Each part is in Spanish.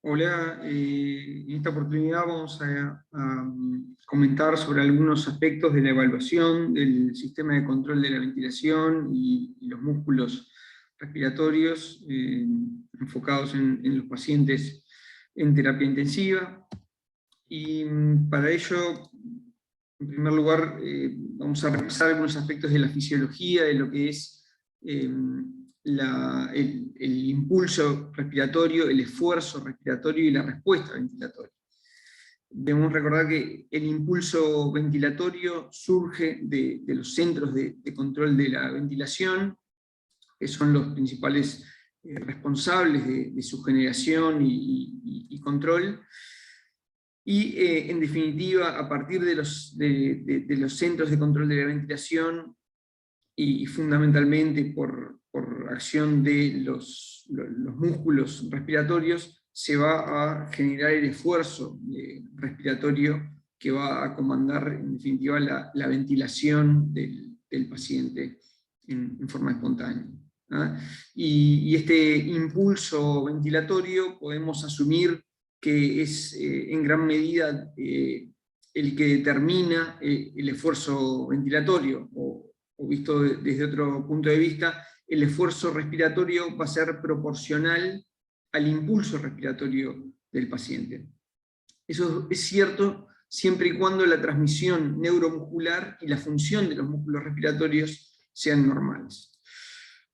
Hola, en esta oportunidad vamos a comentar sobre algunos aspectos de la evaluación del sistema de control de la ventilación y los músculos respiratorios enfocados en los pacientes en terapia intensiva. Y para ello, en primer lugar, vamos a revisar algunos aspectos de la fisiología, de lo que es el impulso respiratorio, el esfuerzo respiratorio y la respuesta ventilatoria. Debemos recordar que el impulso ventilatorio surge de los centros de control de la ventilación, que son los principales responsables de su generación y control. Y en definitiva, a partir de los centros de control de la ventilación, y fundamentalmente por acción de los músculos respiratorios, se va a generar el esfuerzo respiratorio que va a comandar en definitiva la ventilación del paciente en forma espontánea. Y este impulso ventilatorio podemos asumir que es en gran medida el que determina el esfuerzo ventilatorio, o visto desde otro punto de vista, el esfuerzo respiratorio va a ser proporcional al impulso respiratorio del paciente. Eso es cierto siempre y cuando la transmisión neuromuscular y la función de los músculos respiratorios sean normales.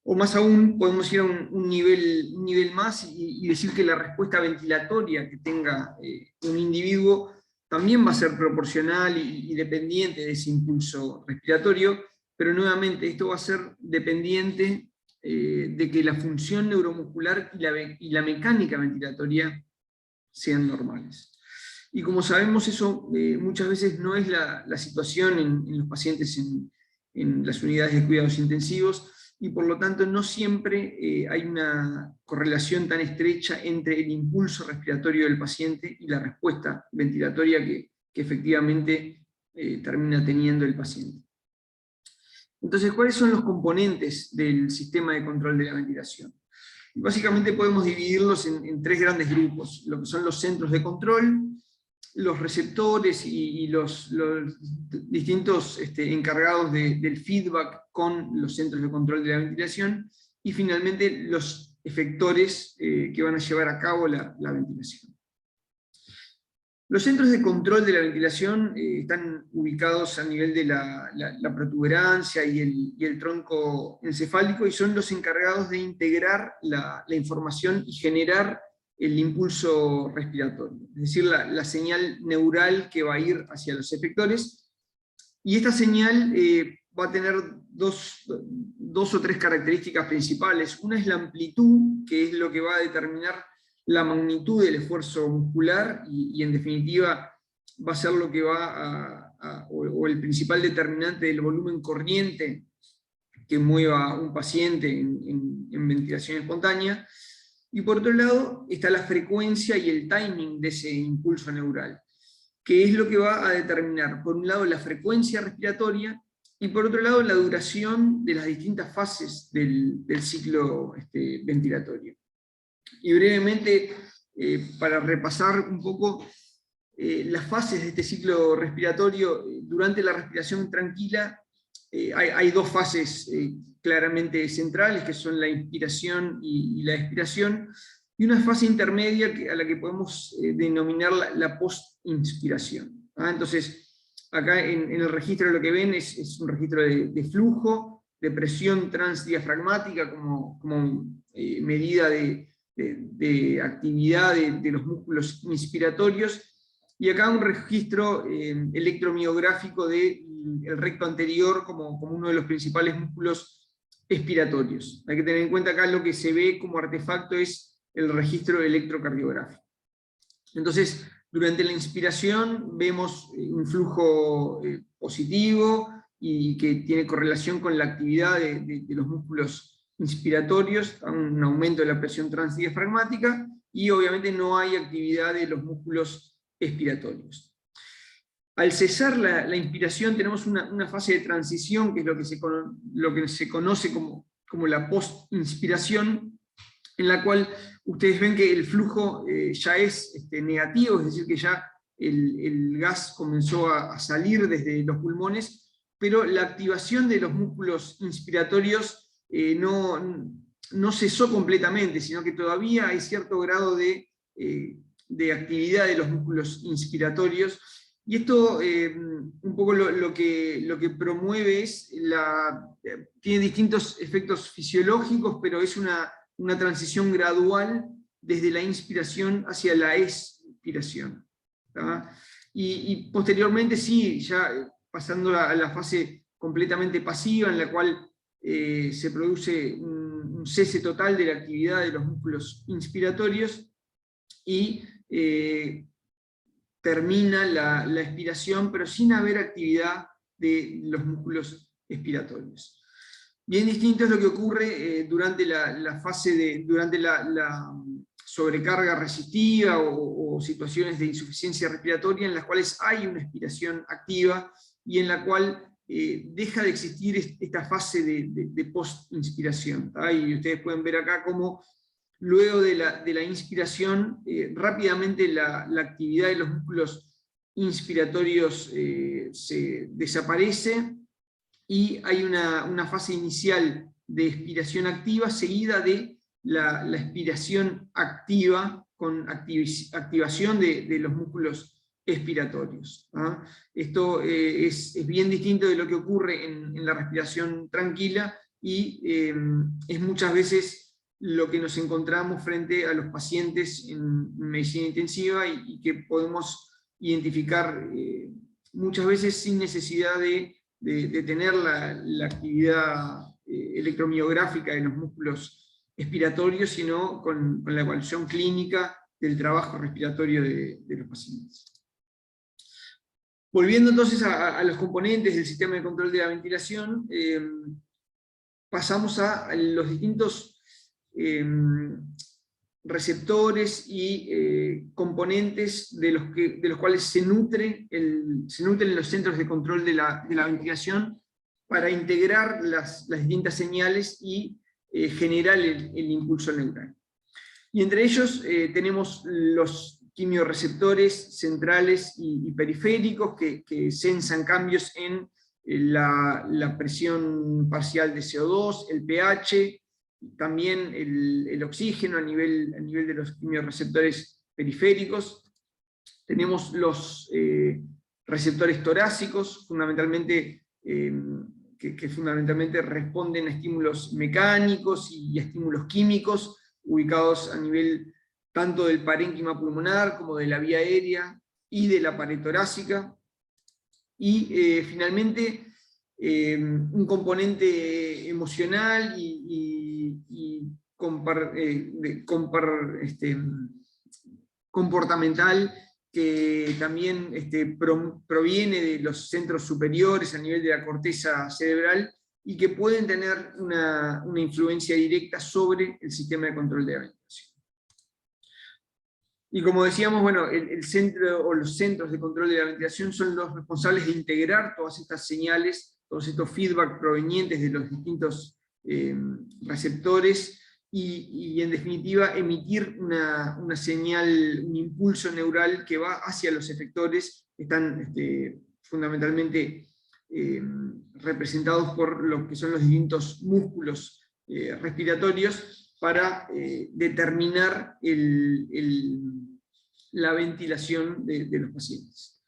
O más aún, podemos ir a un nivel más y decir que la respuesta ventilatoria que tenga un individuo también va a ser proporcional y dependiente de ese impulso respiratorio, pero nuevamente esto va a ser dependiente de que la función neuromuscular y la mecánica ventilatoria sean normales. Y como sabemos, eso muchas veces no es la situación en los pacientes en las unidades de cuidados intensivos, y por lo tanto no siempre hay una correlación tan estrecha entre el impulso respiratorio del paciente y la respuesta ventilatoria que efectivamente termina teniendo el paciente. Entonces, ¿cuáles son los componentes del sistema de control de la ventilación? Básicamente podemos dividirlos en tres grandes grupos: lo que son los centros de control, los receptores y los distintos encargados del feedback con los centros de control de la ventilación, y finalmente los efectores que van a llevar a cabo la ventilación. Los centros de control de la ventilación están ubicados a nivel de la protuberancia y el tronco encefálico, y son los encargados de integrar la información y generar el impulso respiratorio, es decir, la señal neural que va a ir hacia los efectores. Y esta señal va a tener dos o tres características principales. Una es la amplitud, que es lo que va a determinar la magnitud del esfuerzo muscular, y en definitiva va a ser lo que va o el principal determinante del volumen corriente que mueva a un paciente en ventilación espontánea. Y por otro lado está la frecuencia y el timing de ese impulso neural, que es lo que va a determinar, por un lado, la frecuencia respiratoria, y por otro lado, la duración de las distintas fases del ciclo ventilatorio. Y brevemente, para repasar un poco las fases de este ciclo respiratorio, durante la respiración tranquila hay dos fases claramente centrales, que son la inspiración y la expiración, y una fase intermedia a la que podemos denominar la post-inspiración. Entonces, acá en el registro lo que ven es un registro de flujo, de presión transdiafragmática como medida de actividad de los músculos inspiratorios, y acá un registro electromiográfico del recto anterior como uno de los principales músculos expiratorios. Hay que tener en cuenta acá lo que se ve como artefacto es el registro electrocardiográfico. Entonces, durante la inspiración vemos un flujo positivo y que tiene correlación con la actividad de los músculos inspiratorios, un aumento de la presión transdiafragmática, y obviamente no hay actividad de los músculos expiratorios. Al cesar la inspiración tenemos una fase de transición, que es lo que se conoce como la post-inspiración, en la cual ustedes ven que el flujo ya es negativo, es decir, que ya el gas comenzó a salir desde los pulmones, pero la activación de los músculos inspiratorios no cesó completamente, sino que todavía hay cierto grado de actividad de los músculos inspiratorios, y esto un poco lo que promueve es, tiene distintos efectos fisiológicos, pero es una transición gradual desde la inspiración hacia la expiración. Y posteriormente sí, ya pasando a la fase completamente pasiva, en la cual se produce un cese total de la actividad de los músculos inspiratorios, y termina la expiración, pero sin haber actividad de los músculos expiratorios. Bien distinto es lo que ocurre durante la fase durante la sobrecarga resistiva o situaciones de insuficiencia respiratoria, en las cuales hay una expiración activa y en la cual deja de existir esta fase de post-inspiración. Y ustedes pueden ver acá cómo luego de la inspiración, rápidamente la actividad de los músculos inspiratorios se desaparece, y hay una fase inicial de expiración activa seguida de la expiración activa con activación de los músculos expiratorios. Esto es bien distinto de lo que ocurre en la respiración tranquila, y es muchas veces lo que nos encontramos frente a los pacientes en medicina intensiva, y que podemos identificar muchas veces sin necesidad de tener la actividad electromiográfica de los músculos expiratorios, sino con la evaluación clínica del trabajo respiratorio de los pacientes. Volviendo entonces a los componentes del sistema de control de la ventilación, pasamos a los distintos receptores y componentes de los cuales se nutren los centros de control de la ventilación, para integrar las distintas señales y generar el impulso neural. Y entre ellos tenemos los quimiorreceptores centrales y periféricos, que sensan cambios en la presión parcial de CO2, el pH, también el oxígeno a nivel de los quimiorreceptores periféricos. Tenemos los receptores torácicos, fundamentalmente, que fundamentalmente responden a estímulos mecánicos y a estímulos químicos, ubicados a nivel tanto del parénquima pulmonar como de la vía aérea y de la pared torácica. Y finalmente, un componente emocional comportamental, que también proviene de los centros superiores a nivel de la corteza cerebral, y que pueden tener una influencia directa sobre el sistema de control de la ventilación. Y como decíamos, bueno, el centro o los centros de control de la ventilación son los responsables de integrar todas estas señales, todos estos feedback provenientes de los distintos receptores, y en definitiva emitir una señal, un impulso neural que va hacia los efectores, que están fundamentalmente representados por lo que son los distintos músculos respiratorios, para determinar la ventilación de los pacientes.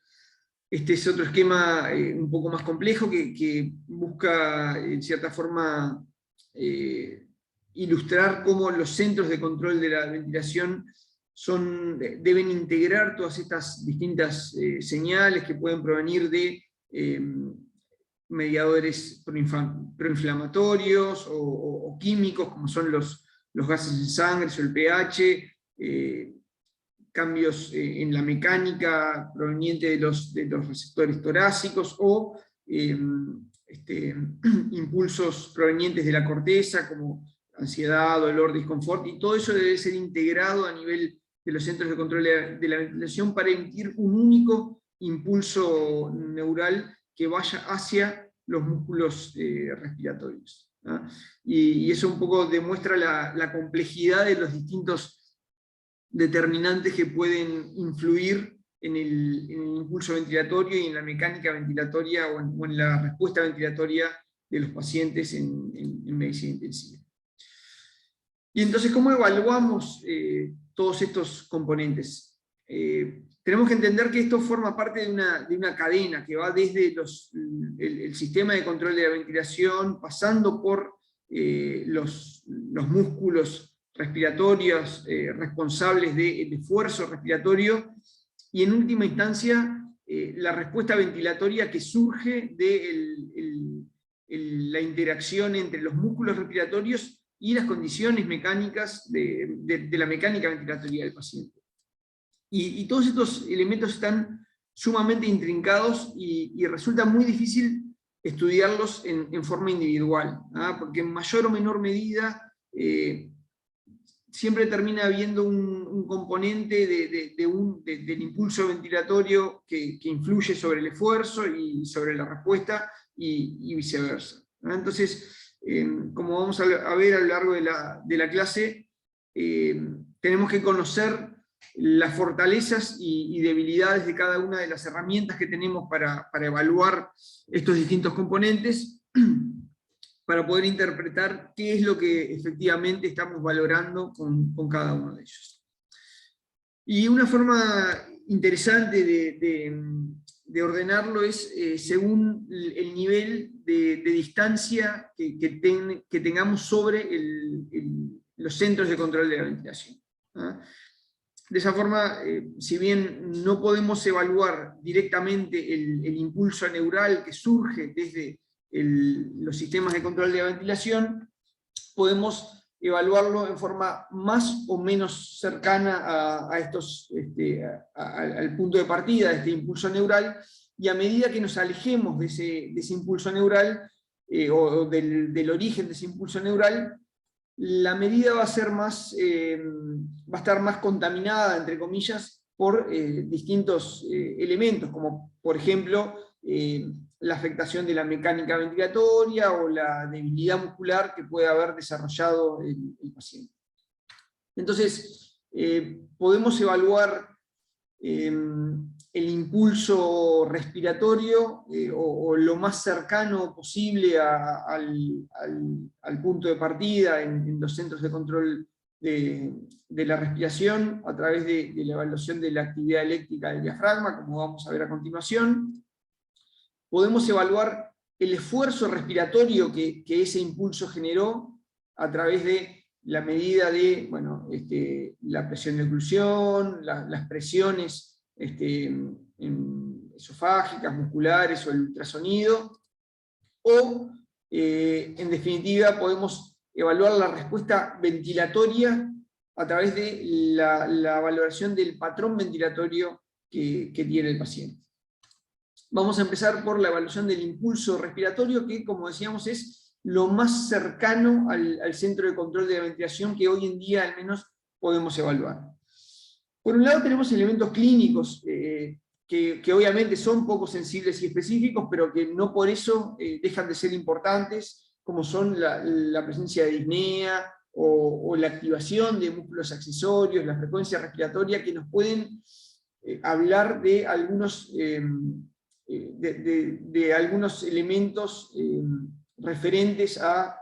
Este es otro esquema un poco más complejo, que busca, en cierta forma, ilustrar cómo los centros de control de la ventilación deben integrar todas estas distintas señales, que pueden provenir de mediadores proinflamatorios o químicos, como son los gases en sangre o el pH, cambios en la mecánica proveniente de los receptores torácicos, o impulsos provenientes de la corteza, como ansiedad, dolor, disconfort, y todo eso debe ser integrado a nivel de los centros de control de la ventilación, para emitir un único impulso neural que vaya hacia los músculos respiratorios. ¿ah? Y eso un poco demuestra la complejidad de los distintos determinantes que pueden influir en el impulso ventilatorio y en la mecánica ventilatoria o en la respuesta ventilatoria de los pacientes en medicina intensiva. Y entonces, ¿cómo evaluamos todos estos componentes? Tenemos que entender que esto forma parte de una cadena que va desde el sistema de control de la ventilación, pasando por los músculos respiratorios responsables del esfuerzo respiratorio, y en última instancia la respuesta ventilatoria que surge de la interacción entre los músculos respiratorios y las condiciones mecánicas de la mecánica ventilatoria del paciente. Y todos estos elementos están sumamente intrincados y resulta muy difícil estudiarlos en forma individual, ¿ah? Porque en mayor o menor medida siempre termina habiendo un componente del impulso ventilatorio que influye sobre el esfuerzo y sobre la respuesta y viceversa, ¿ah? Entonces, como vamos a ver a lo largo de la clase, tenemos que conocer las fortalezas y debilidades de cada una de las herramientas que tenemos para evaluar estos distintos componentes, para poder interpretar qué es lo que efectivamente estamos valorando con cada uno de ellos. Y una forma interesante de ordenarlo es según el nivel de distancia que tengamos sobre los centros de control de la ventilación, ¿ah? De esa forma, si bien no podemos evaluar directamente el impulso neural que surge desde los sistemas de control de la ventilación, podemos evaluarlo en forma más o menos cercana al punto de partida de este impulso neural, y a medida que nos alejemos de ese impulso neural, o del origen de ese impulso neural, la medida va a estar más contaminada, entre comillas, por distintos elementos, como por ejemplo la afectación de la mecánica ventilatoria o la debilidad muscular que puede haber desarrollado el paciente. Entonces, podemos evaluar el impulso respiratorio o lo más cercano posible al punto de partida en los centros de control de la respiración a través de la evaluación de la actividad eléctrica del diafragma, como vamos a ver a continuación. Podemos evaluar el esfuerzo respiratorio que ese impulso generó a través de la medida de la presión de oclusión, las presiones esofágicas, musculares o el ultrasonido, o en definitiva podemos evaluar la respuesta ventilatoria a través de la valoración del patrón ventilatorio que tiene el paciente. Vamos a empezar por la evaluación del impulso respiratorio, que como decíamos es lo más cercano al centro de control de la ventilación que hoy en día al menos podemos evaluar. Por un lado tenemos elementos clínicos que obviamente son poco sensibles y específicos, pero que no por eso dejan de ser importantes, como son la presencia de disnea o la activación de músculos accesorios, la frecuencia respiratoria, que nos pueden hablar de algunos elementos referentes a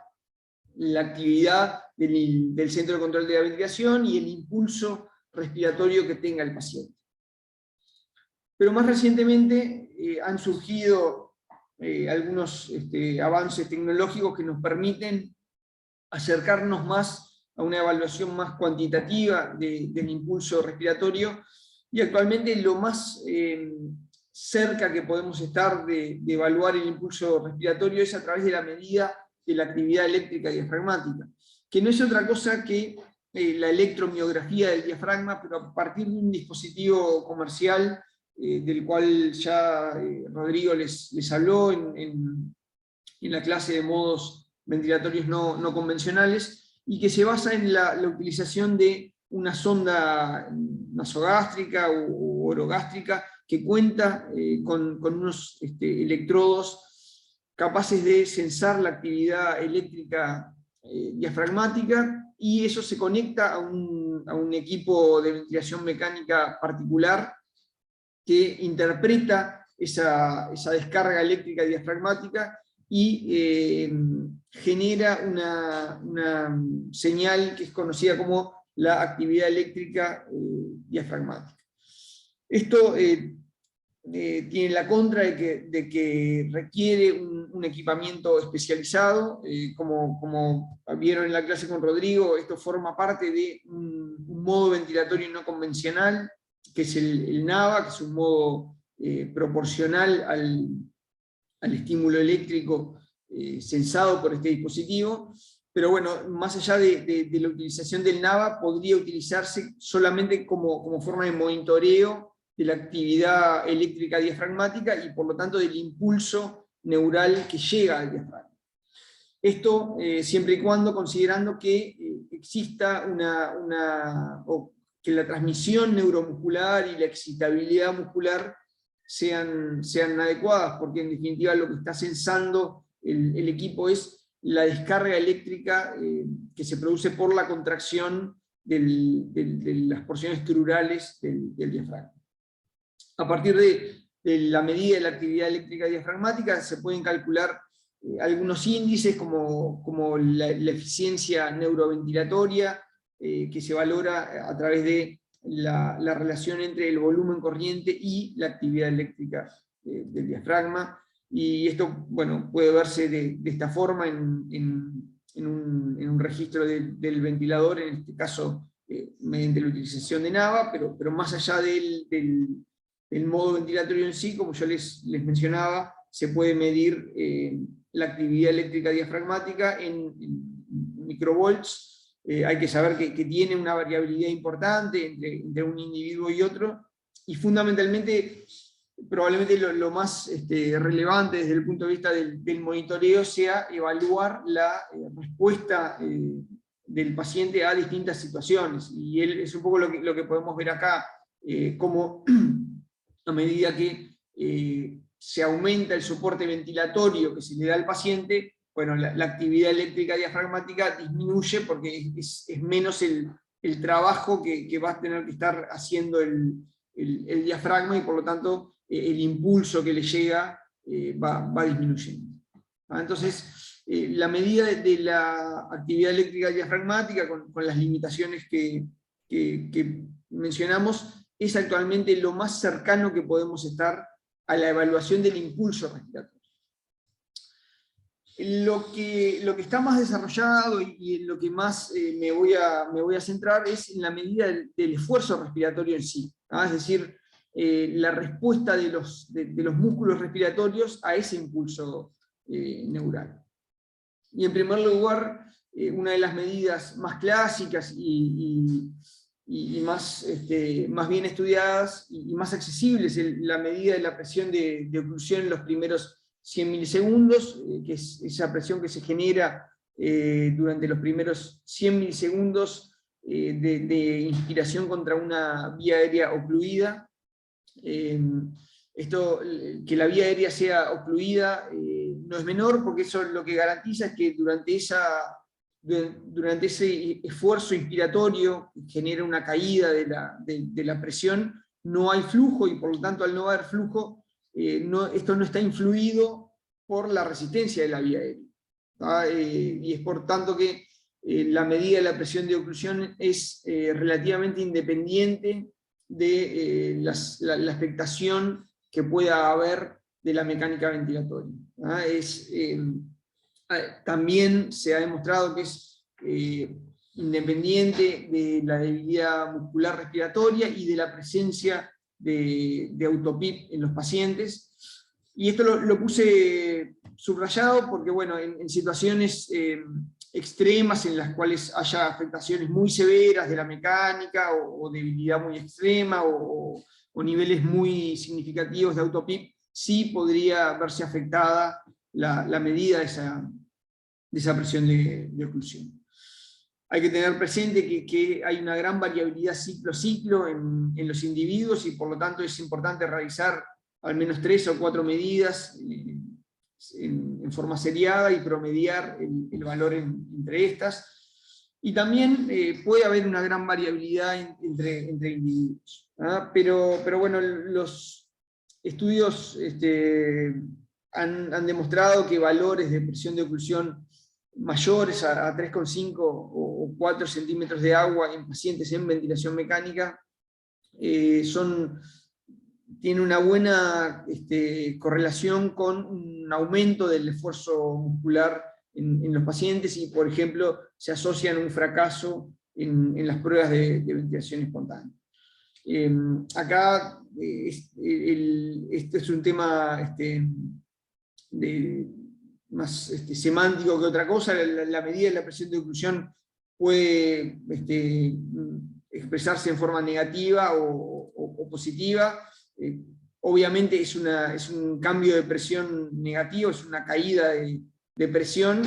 la actividad del centro de control de la ventilación y el impulso respiratorio que tenga el paciente. Pero más recientemente han surgido algunos avances tecnológicos que nos permiten acercarnos más a una evaluación más cuantitativa del impulso respiratorio, y actualmente lo más cerca que podemos estar de evaluar el impulso respiratorio es a través de la medida de la actividad eléctrica diafragmática, que no es otra cosa que la electromiografía del diafragma, pero a partir de un dispositivo comercial del cual ya Rodrigo les habló en la clase de modos ventilatorios no convencionales, y que se basa en la utilización de una sonda nasogástrica u orogástrica que cuenta con unos electrodos capaces de censar la actividad eléctrica diafragmática, y eso se conecta a un equipo de ventilación mecánica particular que interpreta esa descarga eléctrica diafragmática y genera una señal que es conocida como la actividad eléctrica diafragmática. Esto tiene la contra de que requiere un equipamiento especializado. Como vieron en la clase con Rodrigo, esto forma parte de un modo ventilatorio no convencional, que es el NAVA, que es un modo proporcional al estímulo eléctrico sensado por este dispositivo. Pero bueno, más allá de la utilización del NAVA, podría utilizarse solamente como forma de monitoreo de la actividad eléctrica diafragmática y por lo tanto del impulso neural que llega al diafragma. Esto siempre y cuando considerando que exista o que la transmisión neuromuscular y la excitabilidad muscular sean adecuadas, porque en definitiva lo que está sensando el equipo es la descarga eléctrica que se produce por la contracción de las porciones crurales del diafragma. A partir de la medida de la actividad eléctrica diafragmática se pueden calcular algunos índices como la eficiencia neuroventilatoria, que se valora a través de la relación entre el volumen corriente y la actividad eléctrica del diafragma. Y esto, bueno, puede verse de esta forma en un registro del ventilador, en este caso mediante la utilización de NAVA, pero más allá del modo ventilatorio en sí, como yo les mencionaba, se puede medir la actividad eléctrica diafragmática en microvolts. Hay que saber que tiene una variabilidad importante entre un individuo y otro, y fundamentalmente, probablemente lo más relevante desde el punto de vista del monitoreo sea evaluar la respuesta del paciente a distintas situaciones, y es un poco lo que podemos ver acá, como a medida que se aumenta el soporte ventilatorio que se le da al paciente, bueno, la actividad eléctrica diafragmática disminuye porque es menos el trabajo que va a tener que estar haciendo el diafragma, y por lo tanto el impulso que le llega va disminuyendo. Entonces, la medida de la actividad eléctrica diafragmática, con las limitaciones que mencionamos, es actualmente lo más cercano que podemos estar a la evaluación del impulso respiratorio. Lo que está más desarrollado y en lo que más me voy a centrar es en la medida del esfuerzo respiratorio en sí, es decir, la respuesta de los músculos respiratorios a ese impulso neural. Y en primer lugar, una de las medidas más clásicas y más bien estudiadas y más accesibles, la medida de la presión de oclusión en los primeros 100 milisegundos, que es esa presión que se genera durante los primeros 100 milisegundos de inspiración contra una vía aérea ocluida. Esto, que la vía aérea sea ocluida, no es menor, porque eso lo que garantiza es que durante ese esfuerzo inspiratorio que genera una caída de la presión, no hay flujo, y por lo tanto al no haber flujo, esto no está influido por la resistencia de la vía aérea. Y es por tanto que la medida de la presión de oclusión es relativamente independiente de la afectación que pueda haber de la mecánica ventilatoria. También se ha demostrado que es independiente de la debilidad muscular respiratoria y de la presencia de autopip en los pacientes. Y esto lo puse subrayado porque, bueno, en situaciones extremas en las cuales haya afectaciones muy severas de la mecánica o debilidad muy extrema o niveles muy significativos de autopip, sí podría verse afectada la medida de esa presión de oclusión. Hay que tener presente que hay una gran variabilidad ciclo-ciclo en los individuos, y por lo tanto es importante realizar al menos 3 o 4 medidas en forma seriada y promediar el valor entre estas. Y también puede haber una gran variabilidad entre individuos. Pero bueno, los estudios han demostrado que valores de presión de oclusión mayores a 3,5 o 4 centímetros de agua en pacientes en ventilación mecánica tiene una buena correlación con un aumento del esfuerzo muscular en los pacientes y, por ejemplo, se asocian a un fracaso en las pruebas de ventilación espontánea. Acá este es un tema más semántico que otra cosa. La medida de la presión de oclusión puede expresarse en forma negativa o positiva. Obviamente es un cambio de presión negativo, es una caída de presión.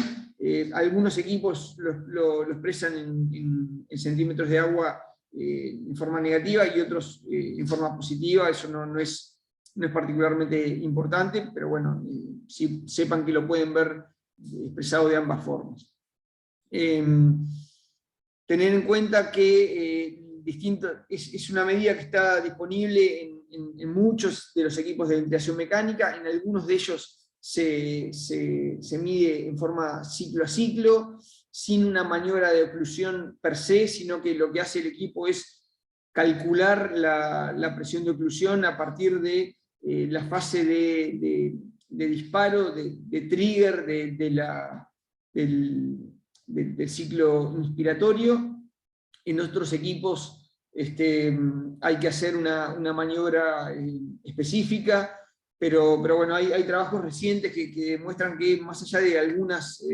Algunos equipos lo expresan en centímetros de agua en forma negativa y otros en forma positiva. Eso no es particularmente importante, pero bueno, si sepan que lo pueden ver expresado de ambas formas. Tener en cuenta que es una medida que está disponible en muchos de los equipos de ventilación mecánica. En algunos de ellos se mide en forma ciclo a ciclo, sin una maniobra de oclusión per se, sino que lo que hace el equipo es calcular la presión de oclusión a partir de la fase de disparo, de trigger del ciclo inspiratorio. En otros equipos hay que hacer una maniobra específica, pero bueno, hay trabajos recientes que demuestran que más allá de algunas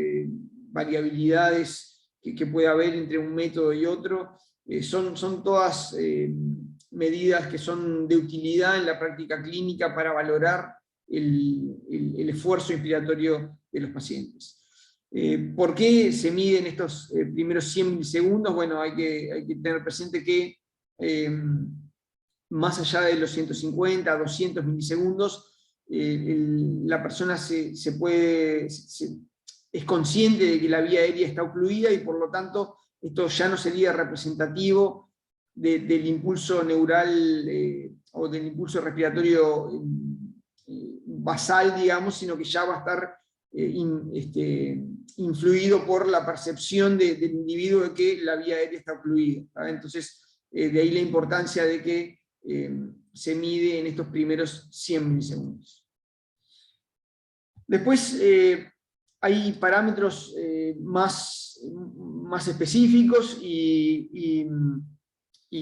variabilidades que puede haber entre un método y otro, son todas medidas que son de utilidad en la práctica clínica para valorar el esfuerzo inspiratorio de los pacientes. ¿Por qué se miden estos primeros 100 milisegundos? Bueno, hay que tener presente que más allá de los 150, 200 milisegundos, la persona es consciente de que la vía aérea está ocluida y por lo tanto esto ya no sería representativo del impulso neural o del impulso respiratorio basal, digamos, sino que ya va a estar influido por la percepción del individuo de que la vía aérea está ocluida. Entonces, de ahí la importancia de que se mide en estos primeros 100 milisegundos. Después hay parámetros más específicos y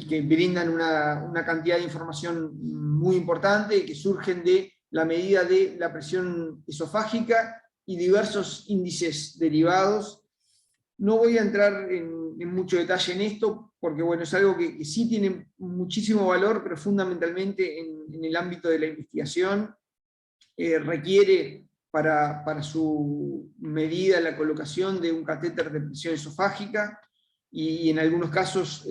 que brindan una cantidad de información muy importante que surgen de la medida de la presión esofágica y diversos índices derivados. No voy a entrar en mucho detalle en esto, porque bueno, es algo que sí tiene muchísimo valor, pero fundamentalmente en el ámbito de la investigación. Requiere para su medida la colocación de un catéter de presión esofágica, y en algunos casos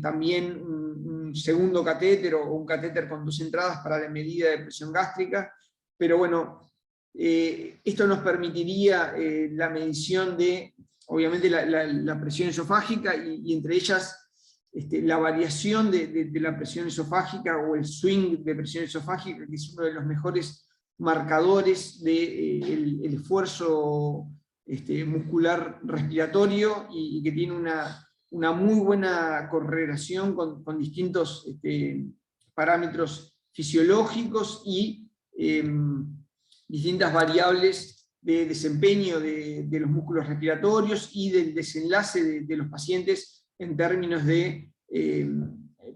también un segundo catéter o un catéter con 2 entradas para la medida de presión gástrica. Pero bueno, esto nos permitiría la medición de, obviamente, la presión esofágica y entre ellas la variación de la presión esofágica o el swing de presión esofágica, que es uno de los mejores marcadores del esfuerzo muscular respiratorio y que tiene una muy buena correlación con distintos parámetros fisiológicos y distintas variables de desempeño de los músculos respiratorios y del desenlace de los pacientes en términos de,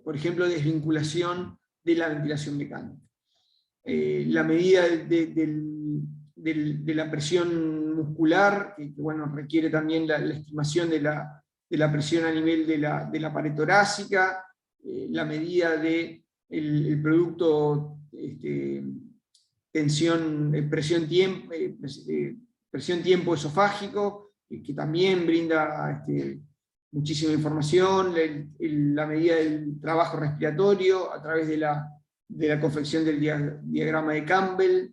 por ejemplo, desvinculación de la ventilación mecánica. La medida de la presión muscular, que bueno, requiere también la estimación de la presión a nivel de la pared torácica, la medida del producto presión-tiempo esofágico, que también brinda muchísima información, la medida del trabajo respiratorio a través de la confección del diagrama de Campbell,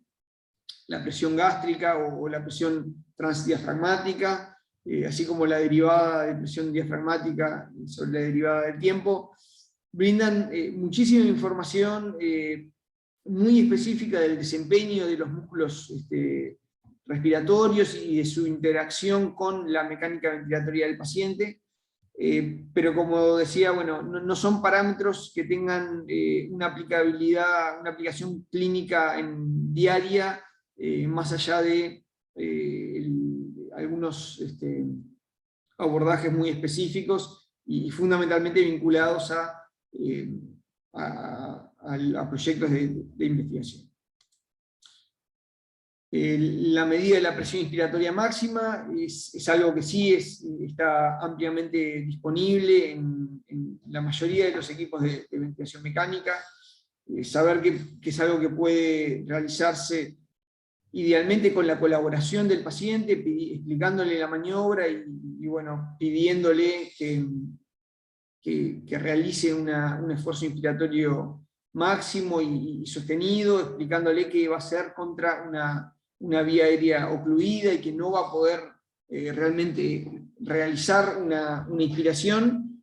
la presión gástrica o la presión transdiafragmática, así como la derivada de presión diafragmática sobre la derivada del tiempo. Brindan muchísima información muy específica del desempeño de los músculos respiratorios y de su interacción con la mecánica ventilatoria del paciente. Pero como decía, bueno, no son parámetros que tengan una aplicabilidad, una aplicación clínica diaria, más allá de algunos abordajes muy específicos y fundamentalmente vinculados a proyectos de investigación. La medida de la presión inspiratoria máxima es algo que sí está ampliamente disponible en la mayoría de los equipos de ventilación mecánica. Saber que es algo que puede realizarse idealmente con la colaboración del paciente, explicándole la maniobra y bueno, pidiéndole que realice un esfuerzo inspiratorio máximo y sostenido, explicándole que va a ser contra una vía aérea ocluida y que no va a poder realmente realizar una inspiración.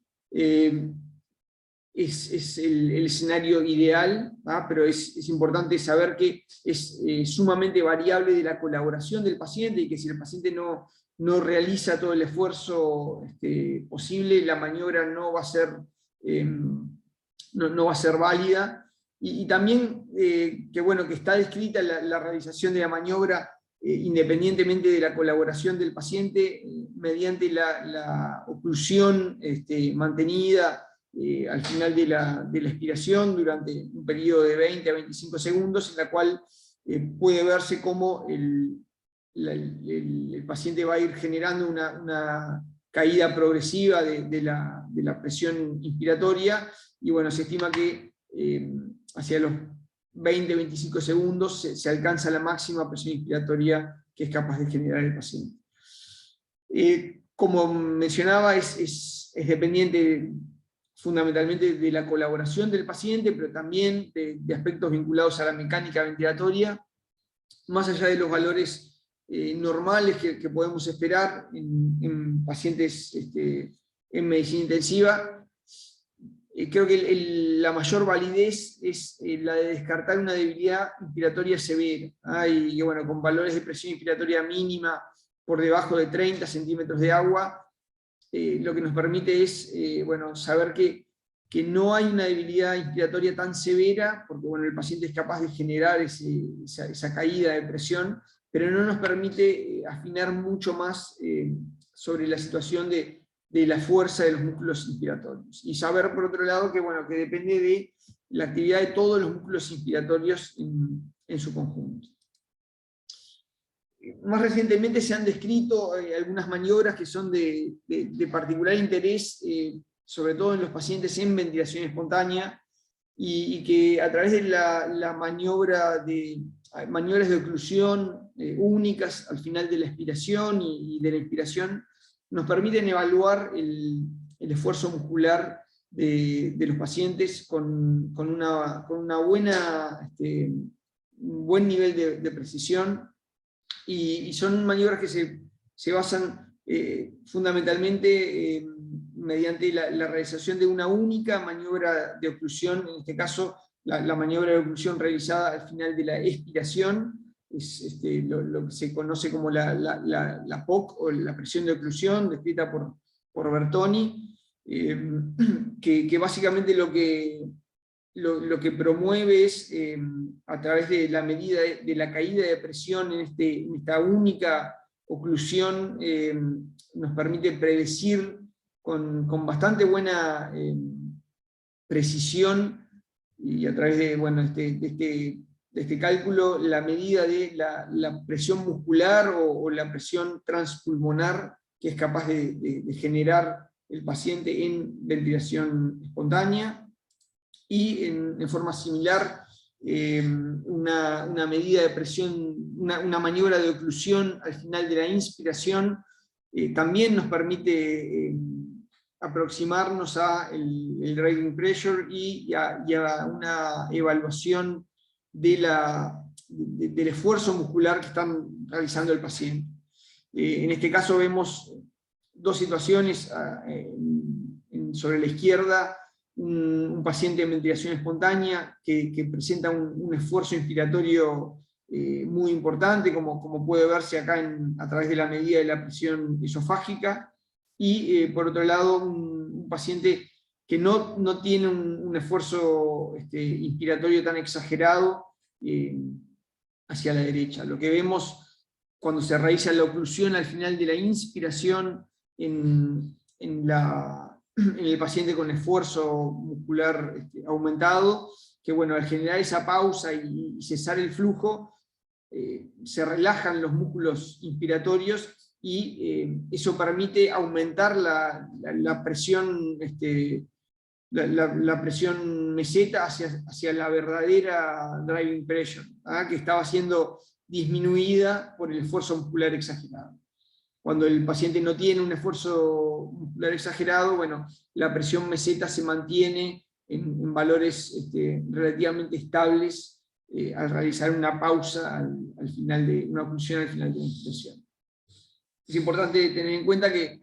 Es el escenario ideal, ¿ah? Pero es importante saber que es sumamente variable de la colaboración del paciente, y que si el paciente no realiza todo el esfuerzo posible, la maniobra no va a ser, no va a ser válida. Y también que, bueno, que está descrita la realización de la maniobra independientemente de la colaboración del paciente, mediante la oclusión mantenida al final de la expiración durante un periodo de 20 a 25 segundos, en la cual puede verse cómo el paciente va a ir generando una caída progresiva de la presión inspiratoria, y bueno, se estima que hacia los 20-25 segundos se alcanza la máxima presión inspiratoria que es capaz de generar el paciente. Como mencionaba, es dependiente fundamentalmente de la colaboración del paciente, pero también de aspectos vinculados a la mecánica ventilatoria, más allá de los valores normales que podemos esperar en pacientes en medicina intensiva. Creo que la mayor validez es la de descartar una debilidad inspiratoria severa, y bueno, con valores de presión inspiratoria mínima por debajo de 30 centímetros de agua, lo que nos permite es bueno, saber que no hay una debilidad inspiratoria tan severa, porque bueno, el paciente es capaz de generar esa caída de presión, pero no nos permite afinar mucho más sobre la situación de la fuerza de los músculos inspiratorios. Y saber, por otro lado, que, bueno, que depende de la actividad de todos los músculos inspiratorios en su conjunto. Más recientemente se han descrito algunas maniobras que son de particular interés, sobre todo en los pacientes en ventilación espontánea, y que a través de maniobras de oclusión únicas al final de la expiración y de la inspiración, nos permiten evaluar el esfuerzo muscular de los pacientes con una buena, un buen nivel de precisión, y son maniobras que se basan fundamentalmente mediante la realización de una única maniobra de oclusión, en este caso la maniobra de oclusión realizada al final de la expiración, es lo que se conoce como la POC, o la presión de oclusión, descrita por Bertoni, que básicamente lo que promueve es, a través de la medida de la caída de presión en esta única oclusión, nos permite predecir con bastante buena precisión, y a través de, bueno, de este cálculo, la medida de la presión muscular o la presión transpulmonar que es capaz de generar el paciente en ventilación espontánea. Y en forma similar, una medida de presión, una maniobra de oclusión al final de la inspiración, también nos permite aproximarnos a el rating pressure y a una evaluación del esfuerzo muscular que están realizando el paciente. En este caso vemos dos situaciones. Sobre la izquierda, un paciente en ventilación espontánea que presenta un esfuerzo inspiratorio muy importante, como puede verse acá a través de la medida de la presión esofágica, y por otro lado un paciente que no tiene un esfuerzo inspiratorio tan exagerado hacia la derecha. Lo que vemos cuando se realiza la oclusión al final de la inspiración en el paciente con esfuerzo muscular aumentado, que bueno, al generar esa pausa y cesar el flujo, se relajan los músculos inspiratorios y eso permite aumentar la presión, la presión meseta hacia la verdadera driving pressure, que estaba siendo disminuida por el esfuerzo muscular exagerado. Cuando el paciente no tiene un esfuerzo muscular exagerado, bueno, la presión meseta se mantiene en valores relativamente estables al realizar una pausa al final de una oclusión al final de la inspiración. Es importante tener en cuenta que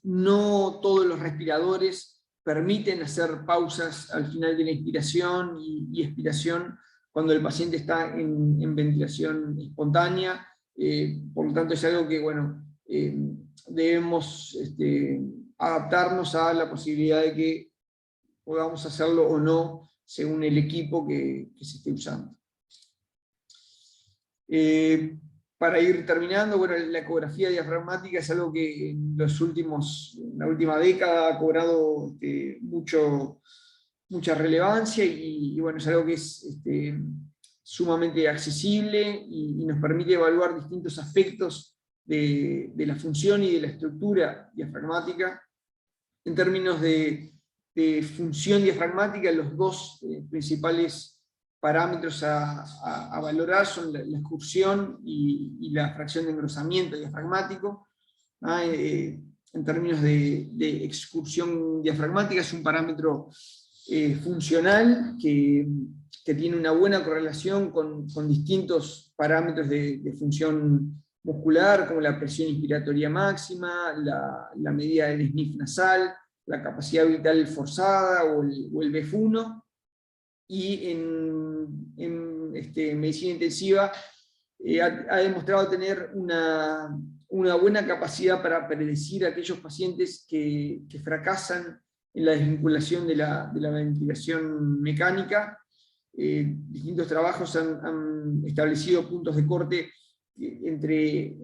no todos los respiradores permiten hacer pausas al final de la inspiración y expiración cuando el paciente está en ventilación espontánea. Por lo tanto es algo que bueno, debemos adaptarnos a la posibilidad de que podamos hacerlo o no según el equipo que se esté usando. Para ir terminando, bueno, la ecografía diafragmática es algo que en la última década ha cobrado mucha relevancia y bueno, es algo que es sumamente accesible y nos permite evaluar distintos aspectos de la función y de la estructura diafragmática. En términos de función diafragmática, los dos principales parámetros a valorar son la excursión y la fracción de engrosamiento diafragmático. En términos de excursión diafragmática, es un parámetro funcional que tiene una buena correlación con distintos parámetros de función muscular, como la presión inspiratoria máxima, la medida del sniff nasal, la capacidad vital forzada o el BEF1, y en medicina intensiva ha demostrado tener una buena capacidad para predecir a aquellos pacientes que fracasan en la desvinculación de la ventilación mecánica. Distintos trabajos han establecido puntos de corte entre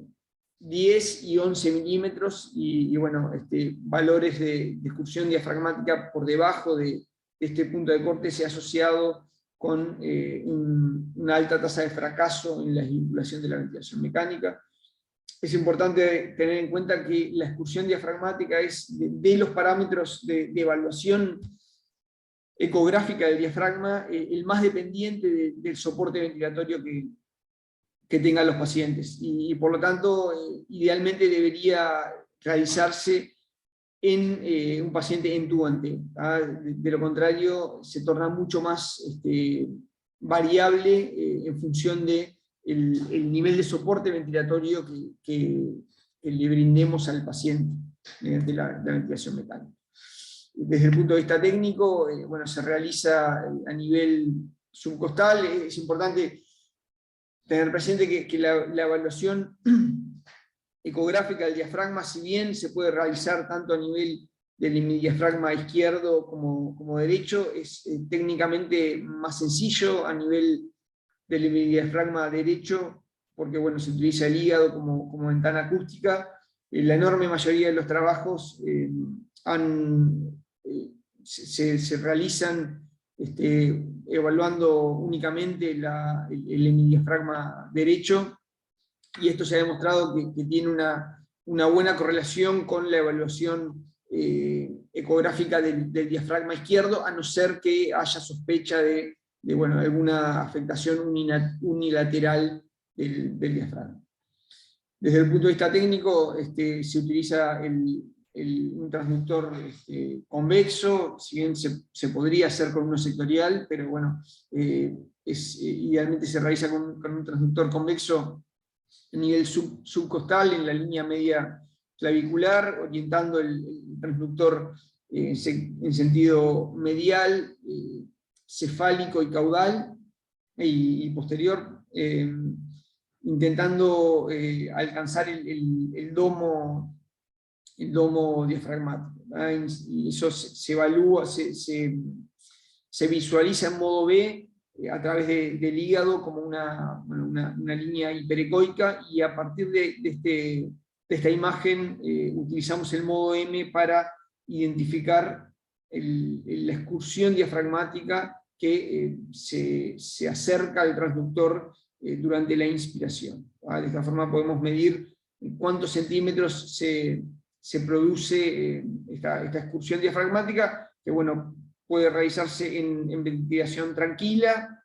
10 y 11 milímetros, y bueno, valores de excursión diafragmática por debajo de este punto de corte se ha asociado con una alta tasa de fracaso en la desvinculación de la ventilación mecánica. Es importante tener en cuenta que la excursión diafragmática es de los parámetros de evaluación ecográfica del diafragma el más dependiente del soporte ventilatorio que tengan los pacientes, y por lo tanto idealmente debería realizarse en un paciente entubante. De lo contrario se torna mucho más variable en función de el nivel de soporte ventilatorio que le brindemos al paciente mediante la ventilación mecánica. Desde el punto de vista técnico, bueno, se realiza a nivel subcostal. Es importante tener presente que la evaluación ecográfica del diafragma, si bien se puede realizar tanto a nivel del diafragma izquierdo como derecho, es técnicamente más sencillo a nivel del diafragma derecho, porque bueno, se utiliza el hígado como ventana acústica. La enorme mayoría de los trabajos se realizan evaluando únicamente el diafragma derecho, y esto se ha demostrado que tiene una buena correlación con la evaluación ecográfica del diafragma izquierdo, a no ser que haya sospecha de bueno, alguna afectación unilateral del diafragma. Desde el punto de vista técnico, se utiliza el un transductor convexo, si bien se podría hacer con uno sectorial, pero bueno, idealmente se realiza con un transductor convexo a nivel subcostal, en la línea media clavicular, orientando el transductor en sentido medial, cefálico y caudal, y posterior, intentando alcanzar el domo diafragmático, ¿verdad? Y eso se evalúa, se visualiza en modo B a través del hígado como una línea hiperecoica, y a partir de esta imagen utilizamos el modo M para identificar la excursión diafragmática que se acerca al transductor durante la inspiración. De esta forma podemos medir en cuántos centímetros se produce esta excursión diafragmática, que bueno, puede realizarse en ventilación tranquila.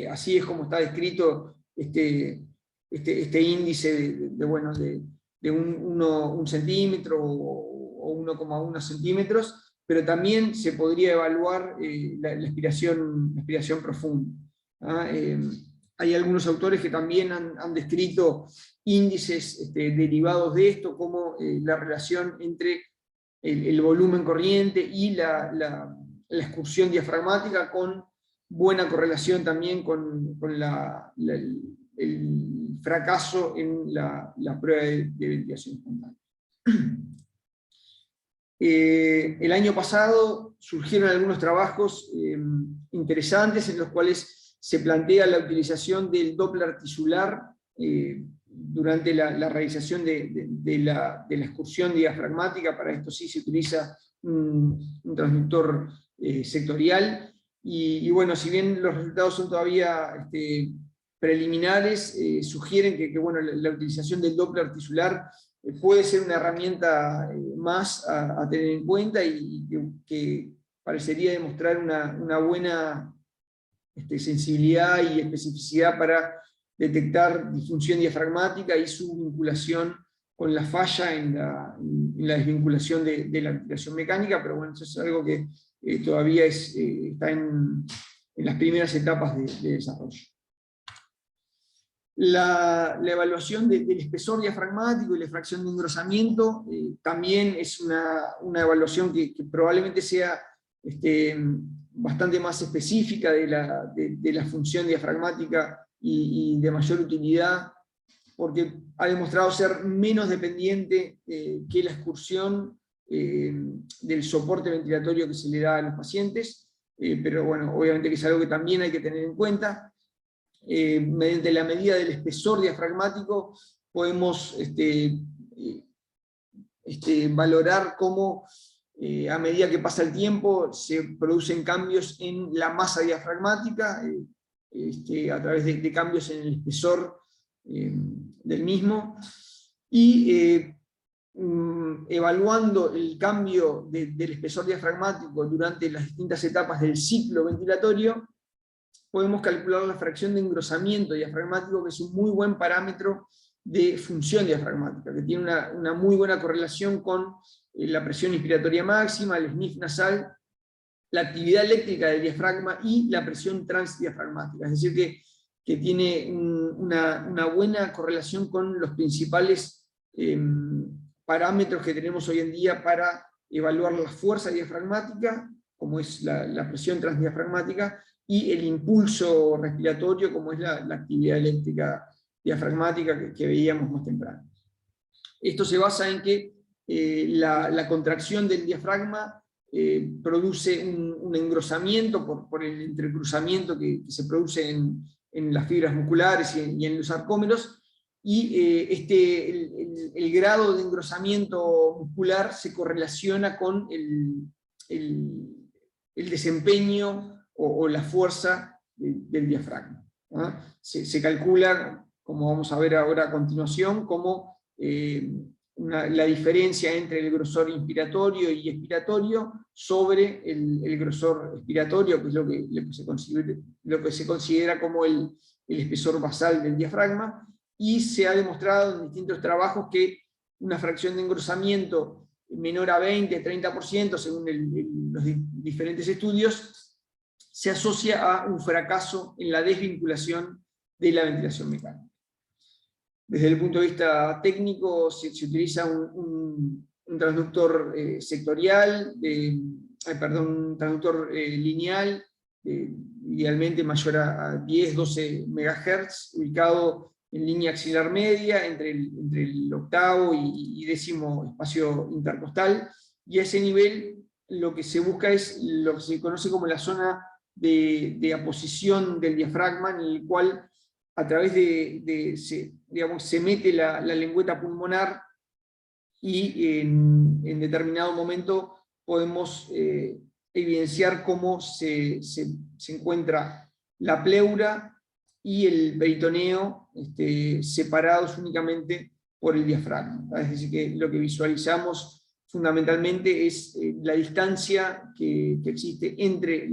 Así es como está descrito este índice de un centímetro o 1,1 centímetros, pero también se podría evaluar la aspiración profunda. Hay algunos autores que también han descrito índices derivados de esto, como la relación entre el volumen corriente y la excursión diafragmática, con buena correlación también con el fracaso en la prueba de ventilación espontánea. El año pasado surgieron algunos trabajos interesantes en los cuales se plantea la utilización del Doppler tisular durante la realización de la excursión diafragmática. Para esto sí se utiliza un transductor sectorial, y bueno, si bien los resultados son todavía preliminares, sugieren que bueno, la utilización del Doppler tisular puede ser una herramienta más a tener en cuenta, y que parecería demostrar una buena sensibilidad y especificidad para detectar disfunción diafragmática y su vinculación con la falla en la desvinculación de la ventilación mecánica. Pero bueno, eso es algo que todavía está en las primeras etapas de desarrollo. La evaluación del espesor diafragmático y la fracción de engrosamiento también es una evaluación que probablemente sea bastante más específica de la función diafragmática y de mayor utilidad, porque ha demostrado ser menos dependiente que la excursión del soporte ventilatorio que se le da a los pacientes, pero bueno, obviamente que es algo que también hay que tener en cuenta. Mediante la medida del espesor diafragmático podemos valorar cómo a medida que pasa el tiempo se producen cambios en la masa diafragmática a través de cambios en el espesor del mismo, y evaluando el cambio del espesor diafragmático durante las distintas etapas del ciclo ventilatorio, podemos calcular la fracción de engrosamiento diafragmático, que es un muy buen parámetro de función diafragmática, que tiene una muy buena correlación con la presión inspiratoria máxima, el sniff nasal, la actividad eléctrica del diafragma y la presión transdiafragmática. Es decir, que tiene una buena correlación con los principales parámetros que tenemos hoy en día para evaluar la fuerza diafragmática, como es la presión transdiafragmática, y el impulso respiratorio, como es la actividad eléctrica diafragmática que veíamos más temprano. Esto se basa en que la contracción del diafragma produce un engrosamiento por el entrecruzamiento que se produce en las fibras musculares y en los sarcómeros, y el grado de engrosamiento muscular se correlaciona con el desempeño o la fuerza del diafragma. Se calcula, como vamos a ver ahora a continuación, como la diferencia entre el grosor inspiratorio y expiratorio sobre el grosor expiratorio, que es lo que se considera como el espesor basal del diafragma, y se ha demostrado en distintos trabajos que una fracción de engrosamiento menor a 20, 30%, según los diferentes estudios, se asocia a un fracaso en la desvinculación de la ventilación mecánica. Desde el punto de vista técnico, se utiliza un transductor sectorial, un transductor lineal, idealmente mayor a 10-12 MHz, ubicado en línea axilar media, entre el octavo y décimo espacio intercostal, y a ese nivel lo que se busca es lo que se conoce como la zona de aposición del diafragma, en el cual a través se mete la lengüeta pulmonar, y en determinado momento podemos evidenciar cómo se encuentra la pleura y el peritoneo separados únicamente por el diafragma. Es decir, que lo que visualizamos fundamentalmente es la distancia que existe entre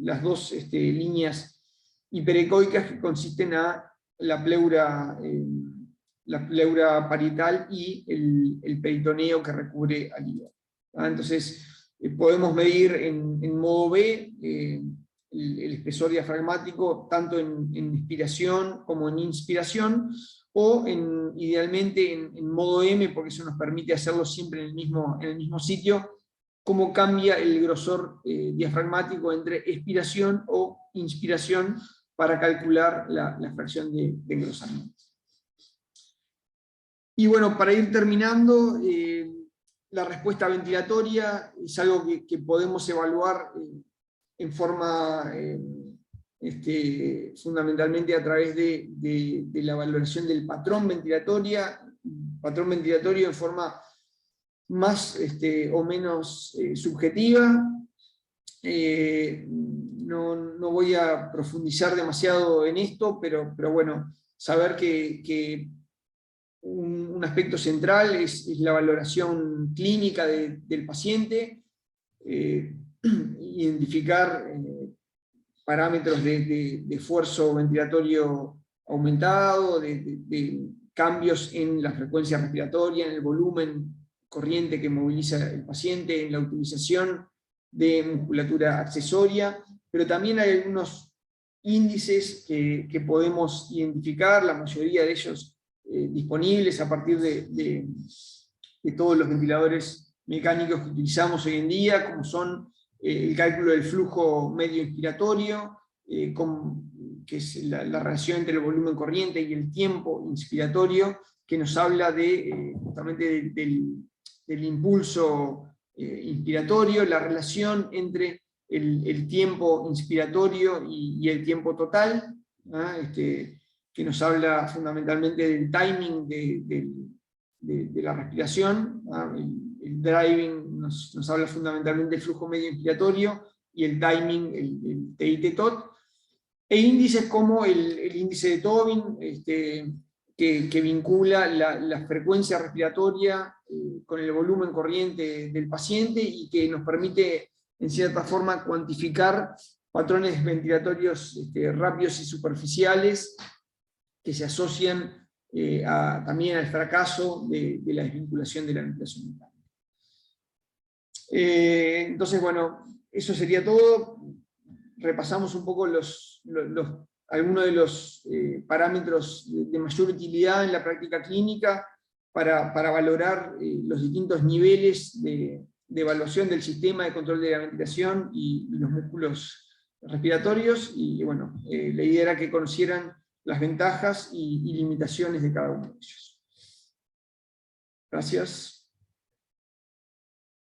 las dos líneas hiperecoicas, que consisten a la pleura parietal y el peritoneo que recubre al hígado. Entonces, podemos medir en modo B el espesor diafragmático tanto en expiración como en inspiración, o idealmente en modo M, porque eso nos permite hacerlo siempre en el mismo sitio, cómo cambia el grosor diafragmático entre expiración o inspiración para calcular la fracción de engrosamiento. Y bueno, para ir terminando, la respuesta ventilatoria es algo que podemos evaluar en forma fundamentalmente a través de la valoración del patrón ventilatorio en forma más o menos subjetiva. No voy a profundizar demasiado en esto, pero bueno, saber que un aspecto central es la valoración clínica del paciente, identificar parámetros de esfuerzo ventilatorio aumentado, de cambios en la frecuencia respiratoria, en el volumen corriente que moviliza el paciente, en la utilización de musculatura accesoria, pero también hay algunos índices que podemos identificar, la mayoría de ellos disponibles a partir de todos los ventiladores mecánicos que utilizamos hoy en día, como son el cálculo del flujo medio inspiratorio, que es la relación entre el volumen corriente y el tiempo inspiratorio, que nos habla justamente del impulso inspiratorio, la relación entre el tiempo inspiratorio y el tiempo total, que nos habla fundamentalmente del timing de la respiración. El driving nos habla fundamentalmente del flujo medio inspiratorio, y el timing, el TIT-TOT, e índices como el índice de Tobin, que vincula la frecuencia respiratoria con el volumen corriente del paciente, y que nos permite, en cierta forma, cuantificar patrones ventilatorios rápidos y superficiales que se asocian también al fracaso de la desvinculación de la ventilación mecánica. Entonces, bueno, eso sería todo. Repasamos un poco algunos de los parámetros de mayor utilidad en la práctica clínica para valorar los distintos niveles de evaluación del sistema de control de la ventilación y los músculos respiratorios, y bueno, la idea era que conocieran las ventajas y limitaciones de cada uno de ellos. Gracias.